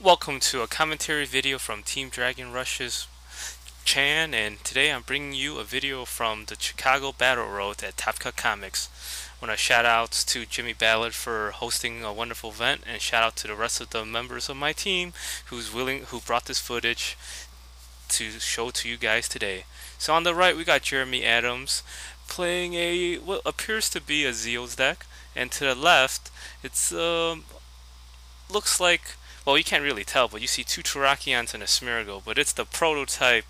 Welcome to a commentary video from Team Dragon Rush's Chan, and today I'm bringing you a video from the Chicago Battle Road at Top Cut Comics. I want to shout out to Jimmy Ballard for hosting a wonderful event, and shout out to the rest of the members of my team who brought this footage to show to you guys today. So on the right we got Jeremy Adams playing what appears to be a Eels deck, and to the left it's looks like, well, you can't really tell, but you see two Terrakions and a Smeargle, but it's the prototype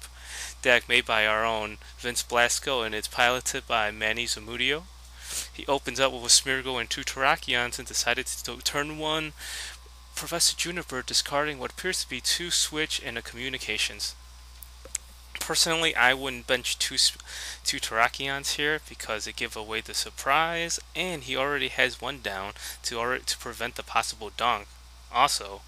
deck made by our own Vince Blasco, and it's piloted by Manny. He opens up with a Smeargle and two Terrakions and decided to turn one Professor Juniper, discarding what appears to be two Switch and a Communications. Personally, I wouldn't bench two Terrakions here because it gives away the surprise, and he already has one down to prevent the possible donk. Also,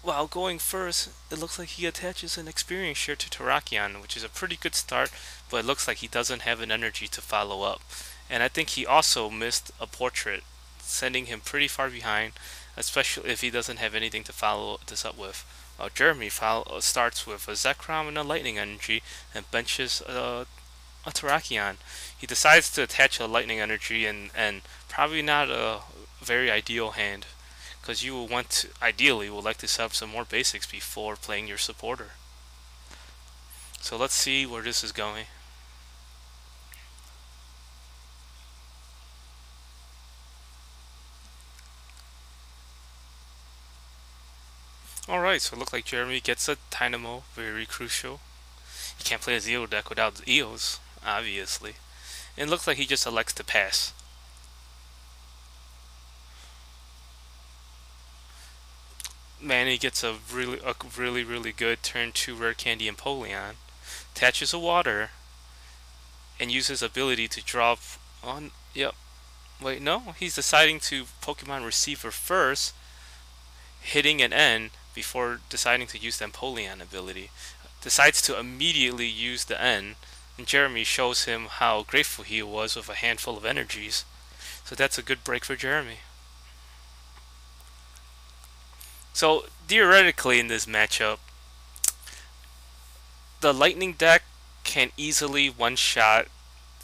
while going first, it looks like he attaches an experience share to Terrakion, which is a pretty good start, but it looks like he doesn't have an energy to follow up. And I think he also missed a portrait, sending him pretty far behind, especially if he doesn't have anything to follow this up with. Jeremy starts with a Zekrom and a Lightning Energy and benches a Terrakion. He decides to attach a Lightning Energy, and probably not a very ideal hand, because you will ideally would like to set up some more basics before playing your supporter. So let's see where this is going. Alright, so it looks like Jeremy gets a Dynamo, very crucial. You can't play a Zero deck without Eels, obviously. And it looks like he just elects to pass. Manny gets a really good turn 2 Rare Candy Empoleon, attaches a water, and uses ability to drop on. Yep. Wait, no, he's deciding to Pokemon Receiver first, hitting an N before deciding to use the Empoleon ability. Decides to immediately use the N, and Jeremy shows him how grateful he was with a handful of energies. So that's a good break for Jeremy. So theoretically in this matchup, the Lightning deck can easily one-shot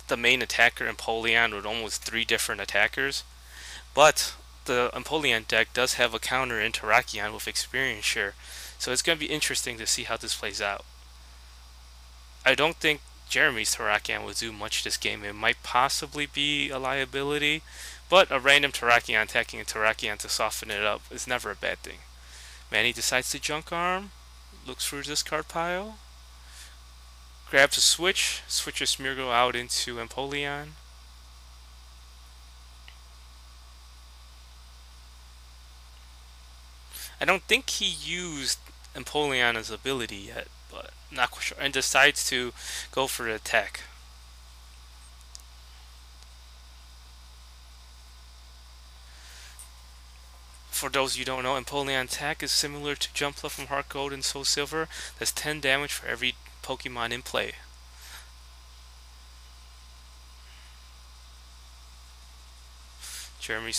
the main attacker Empoleon with almost 3 different attackers, but the Empoleon deck does have a counter in Terrakion with Experience Share, so it's going to be interesting to see how this plays out. I don't think Jeremy's Terrakion will do much this game. It might possibly be a liability, but a random Terrakion attacking a Terrakion to soften it up is never a bad thing. Manny decides to Junk Arm, looks through this card pile, grabs a switch, switches Smeargle out into Empoleon. I don't think he used Empoleon's ability yet, but not quite sure, and decides to go for the attack. For those you don't know, Empoleon attack is similar to Jumpluff from Heart Gold and Soul Silver. That's 10 damage for every Pokemon in play. Jeremy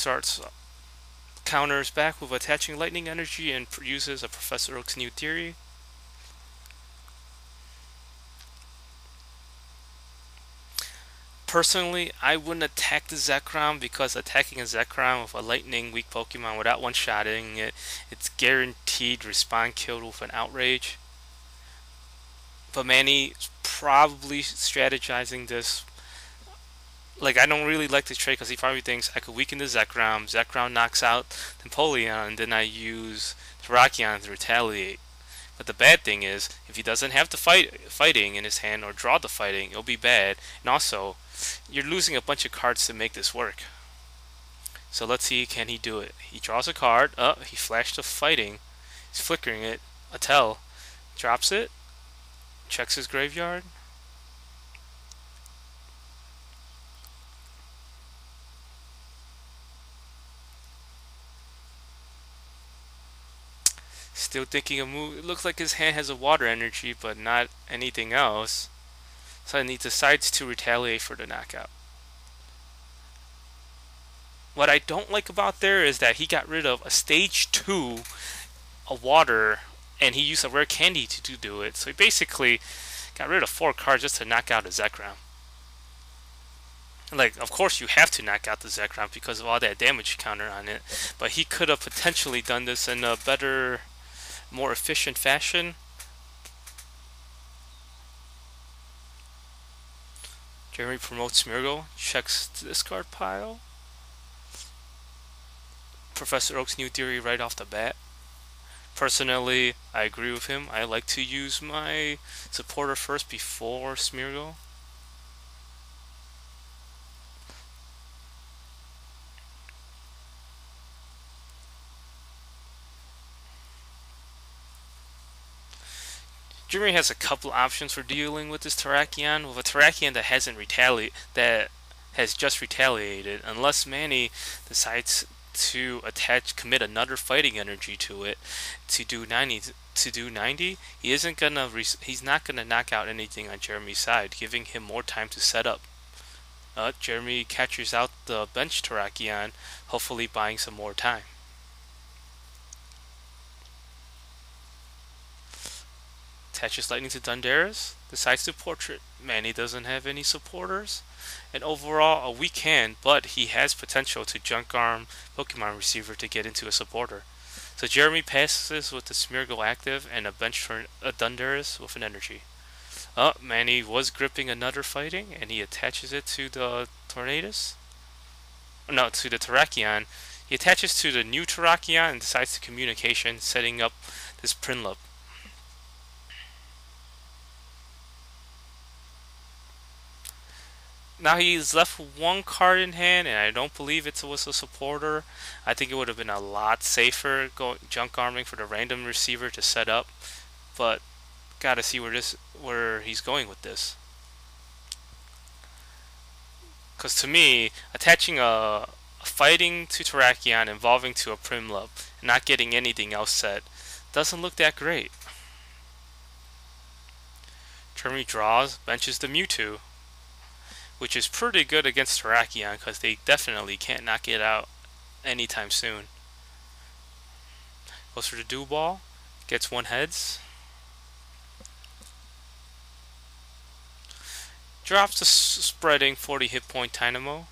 counters back with attaching Lightning Energy and uses a Professor Oak's new theory. Personally, I wouldn't attack the Zekrom because attacking a Zekrom with a Lightning weak Pokemon without one-shotting it, it's guaranteed respawn killed with an Outrage. But Manny's probably strategizing this. Like, I don't really like this trade because he probably thinks I could weaken the Zekrom. Zekrom knocks out Empoleon, and then I use Terrakion to retaliate. But the bad thing is, if he doesn't have the fighting in his hand or draw the fighting, it'll be bad. And also, you're losing a bunch of cards to make this work. So let's see, can he do it? He draws a card. He flashed the fighting. He's flickering it. A tell. Drops it. Checks his graveyard. Still thinking of move. It looks like his hand has a water energy, but not anything else. So then he decides to retaliate for the knockout. What I don't like about there is that he got rid of a stage 2 a water, and he used a rare candy to do it. So he basically got rid of 4 cards just to knock out a Zekrom. Like, of course you have to knock out the Zekrom because of all that damage counter on it, but he could have potentially done this in a better, more efficient fashion. Jeremy promotes Smeargle, checks the discard pile. Professor Oak's new theory right off the bat. Personally, I agree with him. I like to use my supporter first before Smeargle. Jeremy has a couple options for dealing with this Terrakion. With a Terrakion that has just retaliated, unless Manny decides to commit another fighting energy to it to do 90, he's not gonna knock out anything on Jeremy's side, giving him more time to set up. Jeremy catches out the bench Terrakion, hopefully buying some more time. Attaches lightning to Dundaris, decides to portrait. Manny doesn't have any supporters, and overall a weak hand, but he has potential to junk arm Pokemon Receiver to get into a supporter. So Jeremy passes with the Smeargle active and a bench for a Dundaris with an energy. Manny was gripping another fighting, and he attaches it to the Tornadus. No, to the Terrakion. He attaches to the new Terrakion and decides to communication, setting up this Prinlup. Now he's left with 1 card in hand, and I don't believe it was a supporter. I think it would have been a lot safer junk arming for the random receiver to set up, but gotta see where he's going with this. Because to me, attaching a fighting to Terrakion involving to a Prinlup and not getting anything else set doesn't look that great. Jeremy draws, benches the Mewtwo, which is pretty good against Terrakion because they definitely can't knock it out anytime soon. Goes for the Dew Ball, gets 1 heads. Drops the spreading 40 hit point Dynamo.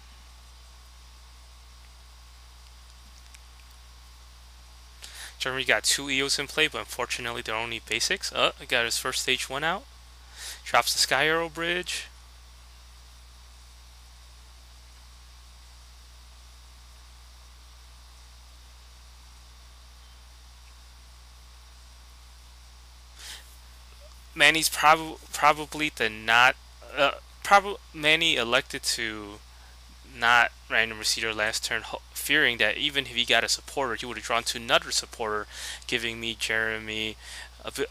Jeremy got 2 Eels in play, but unfortunately they're only basics. Got his first stage 1 out. Drops the Sky Arrow Bridge. Manny's probably Manny elected to not random receiver last turn, fearing that even if he got a supporter, he would have drawn to another supporter, giving me Jeremy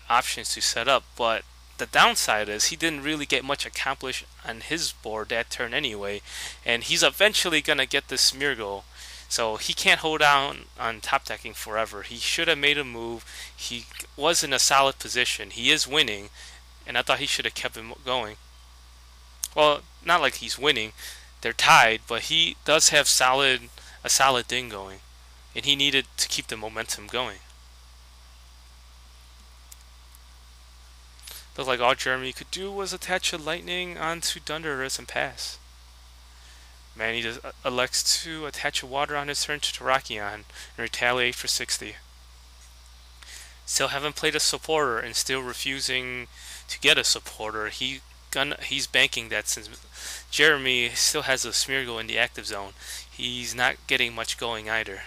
options to set up. But the downside is he didn't really get much accomplished on his board that turn anyway, and he's eventually gonna get the Smeargle. So he can't hold down on top decking forever. He should have made a move. He was in a solid position. He is winning, and I thought he should have kept him going. Well, not like he's winning. They're tied, but he does have a solid thing going, and he needed to keep the momentum going. Looked like all Jeremy could do was attach a lightning onto Dundaris and pass. Manny elects to attach a water on his turn to Terrakion and retaliate for 60. Still haven't played a supporter and still refusing to get a supporter. He's banking that since Jeremy still has a Smeargle in the active zone, he's not getting much going either.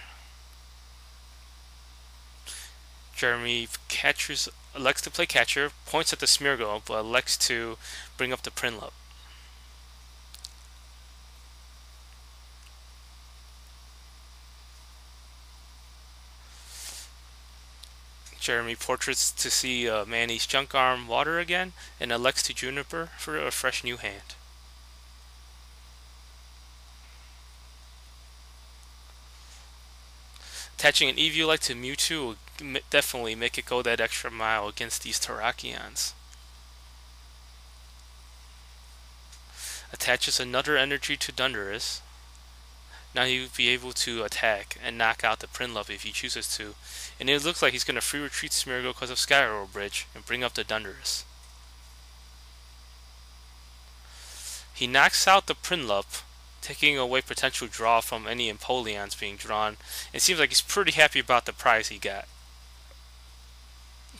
Jeremy elects to play catcher, points at the Smeargle, but elects to bring up the Prinlup. Jeremy portraits to see Manny's junk arm water again, and elects to Juniper for a fresh new hand. Attaching an Eviolite to Mewtwo will definitely make it go that extra mile against these Terrakions. Attaches another energy to Dundaris. Now he'll be able to attack and knock out the Prinlup if he chooses to. And it looks like he's going to free retreat Smeargle because of Sky Arrow Bridge and bring up the Dunderous. He knocks out the Prinlup, taking away potential draw from any Empoleons being drawn. It seems like he's pretty happy about the prize he got.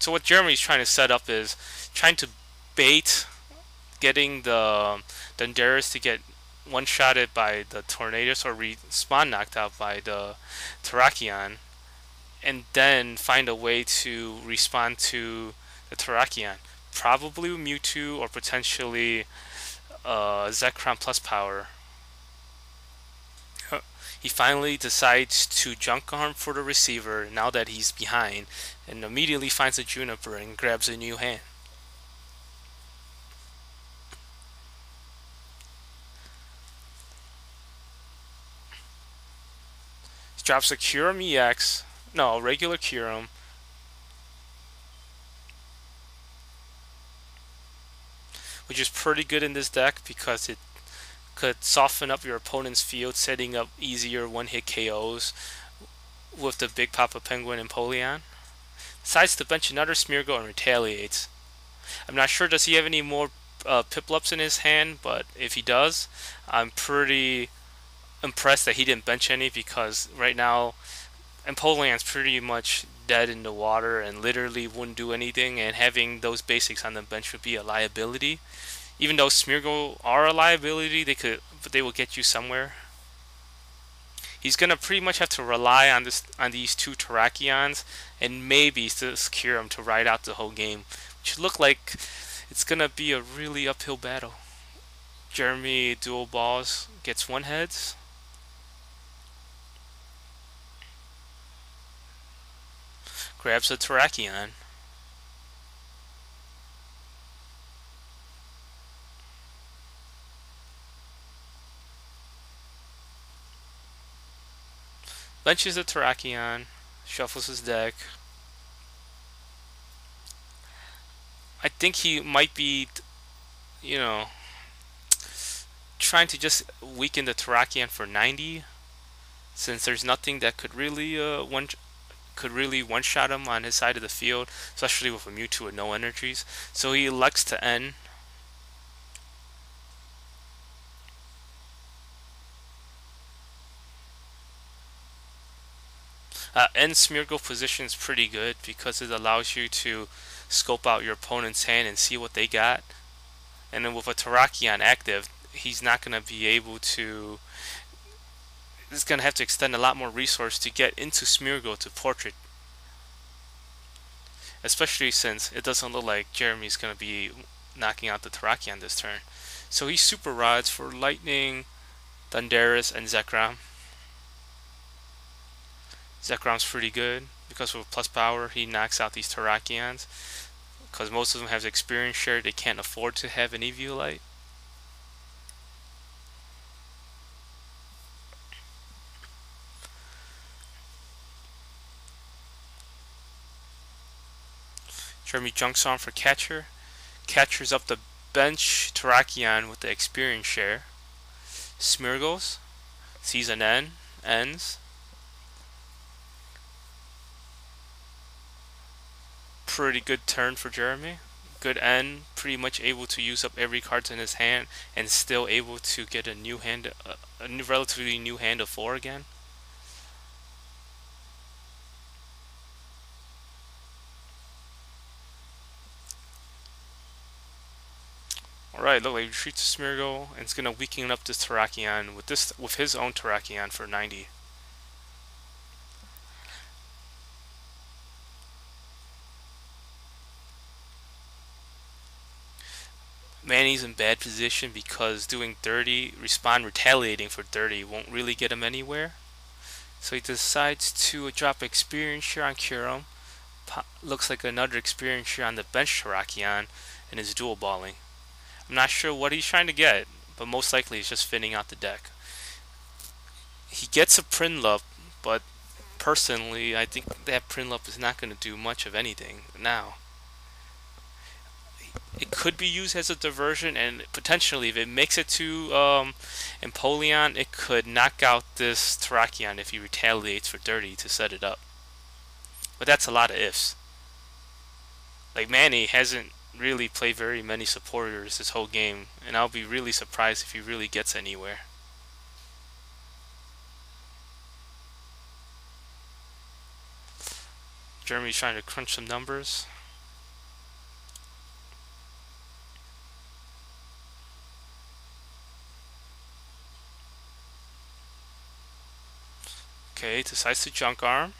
So what Jeremy's trying to set up is trying to bait getting the Dunderous to get one-shotted by the Tornadus or respawn knocked out by the Terrakion, and then find a way to respond to the Terrakion. Probably Mewtwo or potentially Zekrom plus power. He finally decides to junk arm for the receiver now that he's behind, and immediately finds a Juniper and grabs a new hand. He drops a Kyurem EX, no, a regular Kyurem, which is pretty good in this deck because it could soften up your opponent's field, setting up easier one-hit KOs with the Big Papa Penguin and Empoleon. Decides to bench another Smeargle and retaliates. I'm not sure does he have any more Piplups in his hand, but if he does, I'm pretty impressed that he didn't bench any because right now Empoleon's pretty much dead in the water and literally wouldn't do anything, and having those basics on the bench would be a liability. Even though Smeargle are a liability, they will get you somewhere. He's gonna pretty much have to rely on these two Terrakions and maybe to secure him to ride out the whole game, which look like it's gonna be a really uphill battle. Jeremy dual balls gets one heads. Grabs a Terrakion. Benches the Terrakion. Shuffles his deck. I think he might be, trying to just weaken the Terrakion for 90, since there's nothing that could really one-shot him on his side of the field, especially with a Mewtwo with no energies. So he elects to end. End Smeargle position is pretty good because it allows you to scope out your opponent's hand and see what they got. And then with a Terrakion active, he's not going to be able to. He's going to have to extend a lot more resource to get into Smeargle to portrait. Especially since it doesn't look like Jeremy's going to be knocking out the Terrakion this turn. So he super rods for Lightning, Dunderous, and Zekrom. Zekrom's pretty good because with plus power he knocks out these Terrakions. Because most of them have experience share, they can't afford to have an Eviolite. Jeremy junks on for Catcher. Catcher's up the bench Terrakion with the experience share. Smeargles sees an end, ends. Pretty good turn for Jeremy. Good end, pretty much able to use up every card in his hand and still able to get a new hand, relatively new hand of 4 again. Alright, look like he retreats to Smeargle and it's gonna weaken up this Terrakion with his own Terrakion for 90. Manny's in bad position because doing 30, retaliating for 30 won't really get him anywhere. So he decides to drop experience share on Kyurem. Looks like another experience share on the bench Terrakion and is dual balling. I'm not sure what he's trying to get, but most likely he's just thinning out the deck. He gets a Prinlup, but personally I think that Prinlup is not going to do much of anything now. it could be used as a diversion, and potentially if it makes it to Empoleon, it could knock out this Terrakion if he retaliates for dirty to set it up. But that's a lot of ifs. Like, Manny hasn't really played very many supporters this whole game, and I'll be really surprised if he really gets anywhere. Jeremy's trying to crunch some numbers. Okay, decides to junk arm.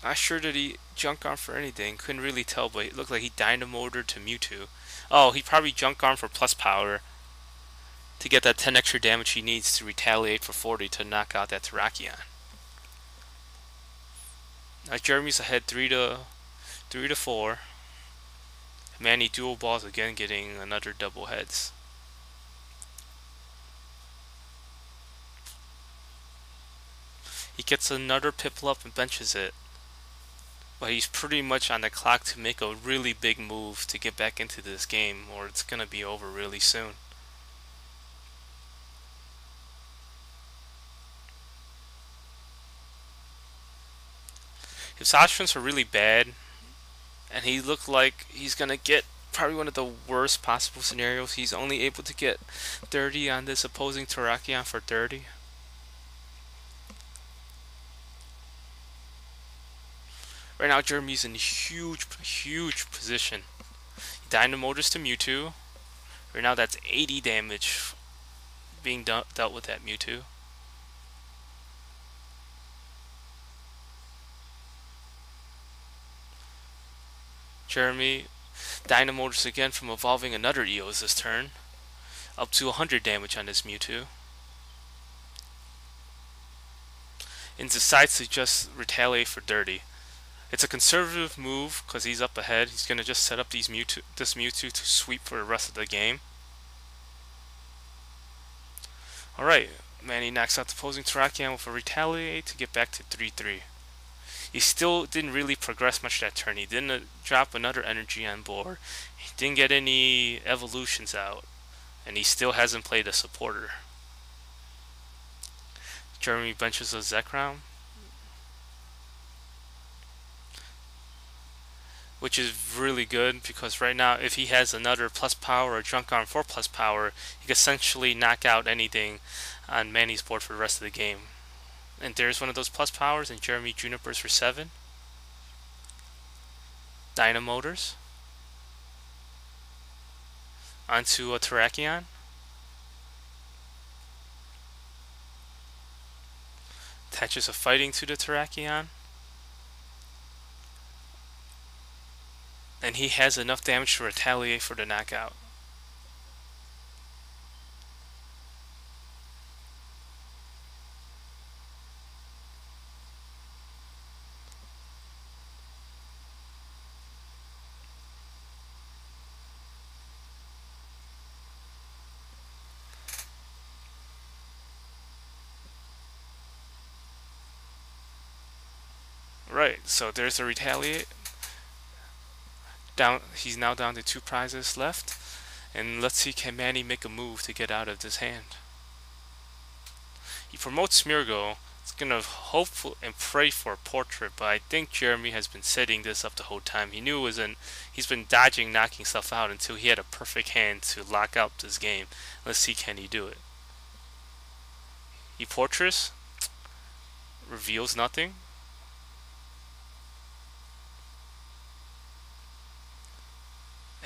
Not sure that he junk arm for anything. Couldn't really tell, but it looked like he dynamoted to Mewtwo. Oh, he probably junk arm for plus power to get that 10 extra damage he needs to retaliate for 40 to knock out that Terrakion. Now Jeremy's ahead 3 to 4. Manny dual balls again, getting another double heads. He gets another Piplup and benches it. But he's pretty much on the clock to make a really big move to get back into this game, or it's gonna be over really soon. His options are really bad, and he looked like he's gonna get probably one of the worst possible scenarios. He's only able to get 30 on this opposing Terrakion for 30. Right now, Jeremy's in a huge position. He Dynamotors to Mewtwo. Right now, that's 80 damage being dealt with that Mewtwo. Jeremy Dynamotors again from evolving another Eels this turn. Up to 100 damage on this Mewtwo. And decides to just retaliate for dirty. It's a conservative move because he's up ahead. He's going to just set up this Mewtwo to sweep for the rest of the game. Alright, Manny knocks out the opposing Terrakion with a retaliate to get back to 3-3. He still didn't really progress much that turn. He didn't drop another energy on board. He didn't get any evolutions out. And he still hasn't played a supporter. Jeremy benches a Zekrom, which is really good because right now if he has another plus power or junk arm for plus power, he can essentially knock out anything on Manny's board for the rest of the game. And there's one of those plus powers, and Jeremy Junipers for 7. Dynamotors onto a Terrakion. Attaches a fighting to the Terrakion. And he has enough damage to retaliate for the knockout. Right, so there's a retaliate. He's now down to 2 prizes left, and let's see, can Manny make a move to get out of this hand. He promotes Smeargle. It's gonna hope and pray for a portrait, but I think Jeremy has been setting this up the whole time. He knew it was he's been dodging, knocking stuff out until he had a perfect hand to lock out this game. Let's see, can he do it. He portraits, reveals nothing.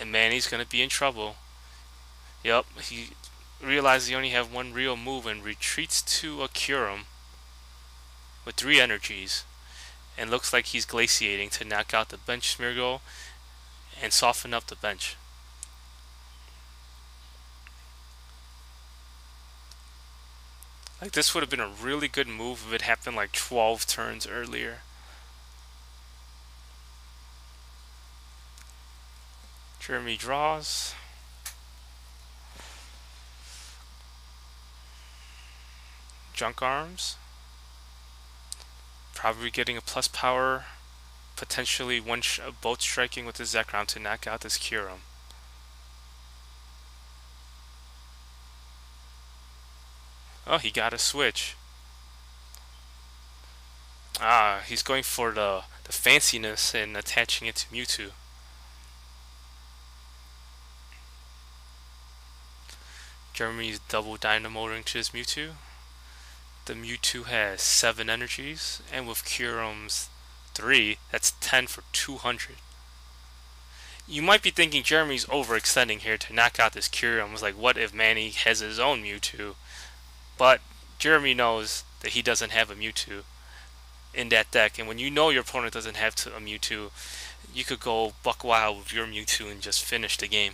And Manny's gonna be in trouble. Yep, he realizes he only have one real move and retreats to a Kyurem with 3 energies. And looks like he's glaciating to knock out the bench Smeargle and soften up the bench. Like, this would have been a really good move if it happened like 12 turns earlier. Jeremy draws. junk arms. Probably getting a plus power. Potentially both striking with the Zekrom to knock out this Kyurem. Oh, he got a switch. Ah, he's going for the fanciness and attaching it to Mewtwo. Jeremy's double dynamoing to his Mewtwo. The Mewtwo has 7 energies, and with Kyurem's 3, that's 10 for 200. You might be thinking Jeremy's overextending here to knock out this Kyurem. It's like, what if Manny has his own Mewtwo? But Jeremy knows that he doesn't have a Mewtwo in that deck, and when you know your opponent doesn't have a Mewtwo, you could go buck wild with your Mewtwo and just finish the game.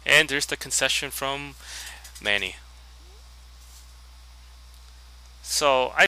And there's the concession from Manny. So I